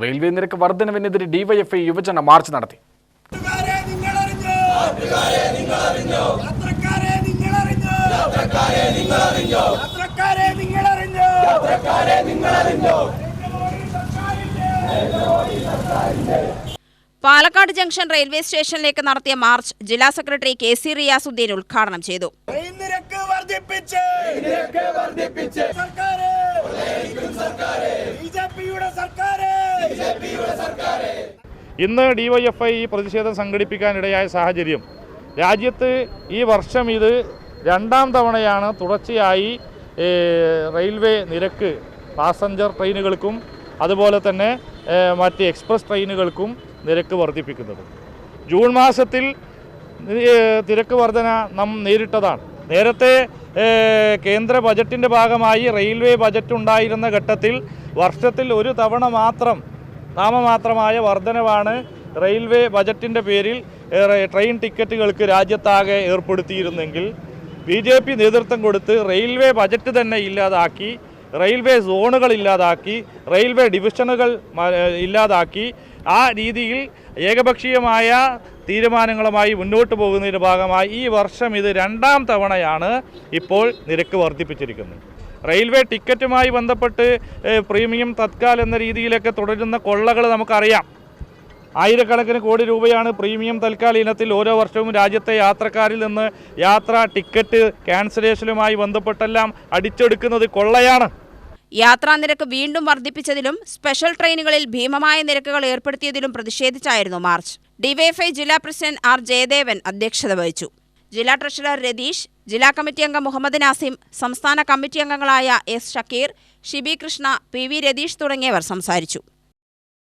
Railway നിരക്ക് വർധനവിനെതിരെ DYFI യുവജന March നടത്തി. പാലക്കാട് ജംഗ്ഷൻ റെയിൽവേ സ്റ്റേഷനിലേക്ക് നടത്തിയ മാർച്ച് ജില്ലാ സെക്രട്ടറി KC റിയാസുദ്ദീൻ ഉദ്ഘാടനം ചെയ്തു. ഇന്ന് ഡിവൈഎഫ്ഐ ഈ പ്രതിഷേധം സംഘടിപ്പിക്കാനിടയായ സാഹചര്യം, രാജ്യത്ത് ഈ വർഷം ഇത് രണ്ടാം തവണയാണ് തുടർച്ചയായി റെയിൽവേ നിരക്ക് പാസഞ്ചർ ട്രെയിനുകൾക്കും അതുപോലെ തന്നെ മറ്റ് എക്സ്പ്രസ് ട്രെയിനുകൾക്കും നിരക്ക് വർദ്ധിപ്പിക്കുന്നത്. ജൂൺ മാസത്തിൽ നിരക്ക് വർധന നാം നേരിട്ടതാണ്. നേരത്തെ കേന്ദ്ര ബജറ്റിൻ്റെ ഭാഗമായി റെയിൽവേ ബജറ്റ് ഉണ്ടായിരുന്ന ഘട്ടത്തിൽ വർഷത്തിൽ ഒരു തവണ നാമമാത്രമായ വർധനവാണ് റെയിൽവേ ബജറ്റിൻ്റെ പേരിൽ ട്രെയിൻ ടിക്കറ്റുകൾക്ക് രാജ്യത്താകെ ഏർപ്പെടുത്തിയിരുന്നെങ്കിൽ BJP നേതൃത്വം കൊടുത്ത് റെയിൽവേ ബജറ്റ് തന്നെ ഇല്ലാതാക്കി, റെയിൽവേ സോണുകൾ ഇല്ലാതാക്കി, റെയിൽവേ ഡിവിഷനുകൾ ഇല്ലാതാക്കി, ആ രീതിയിൽ ഏകപക്ഷീയമായ തീരുമാനങ്ങളുമായി മുന്നോട്ട് പോകുന്നതിൻ്റെ ഭാഗമായി ഈ വർഷം ഇത് രണ്ടാം തവണയാണ് ഇപ്പോൾ നിരക്ക് വർദ്ധിപ്പിച്ചിരിക്കുന്നത്. റെയിൽവേ ടിക്കറ്റുമായി ബന്ധപ്പെട്ട് പ്രീമിയം തത്കാൽ എന്ന രീതിയിലൊക്കെ തുടരുന്ന കൊള്ളകൾ നമുക്കറിയാം. ആയിരക്കണക്കിന് കോടി രൂപയാണ് പ്രീമിയം തൽക്കാൽ ഇനത്തിൽ ഓരോ വർഷവും രാജ്യത്തെ യാത്രക്കാരിൽ നിന്ന് യാത്രാ ടിക്കറ്റ് ക്യാൻസലേഷനുമായി ബന്ധപ്പെട്ടെല്ലാം അടിച്ചെടുക്കുന്നത് കൊള്ളയാണ്. യാത്രാ നിരക്ക് വീണ്ടും വർദ്ധിപ്പിച്ചതിലും സ്പെഷ്യൽ ട്രെയിനുകളിൽ ഭീമമായ നിരക്കുകൾ ഏർപ്പെടുത്തിയതിലും പ്രതിഷേധിച്ചായിരുന്നു മാർച്ച്. ഡിവൈഎഫ്ഐ ജില്ലാ പ്രസിഡന്റ് R ജയദേവൻ അധ്യക്ഷത വഹിച്ചു. ജില്ലാ ട്രഷറർ രതീഷ്, ജില്ലാ കമ്മിറ്റി അംഗം മുഹമ്മദ് നാസിം, സംസ്ഥാന കമ്മിറ്റി അംഗങ്ങളായ S ഷക്കീർ, ഷിബി കൃഷ്ണ, PV രതീഷ് തുടങ്ങിയവർ സംസാരിച്ചു.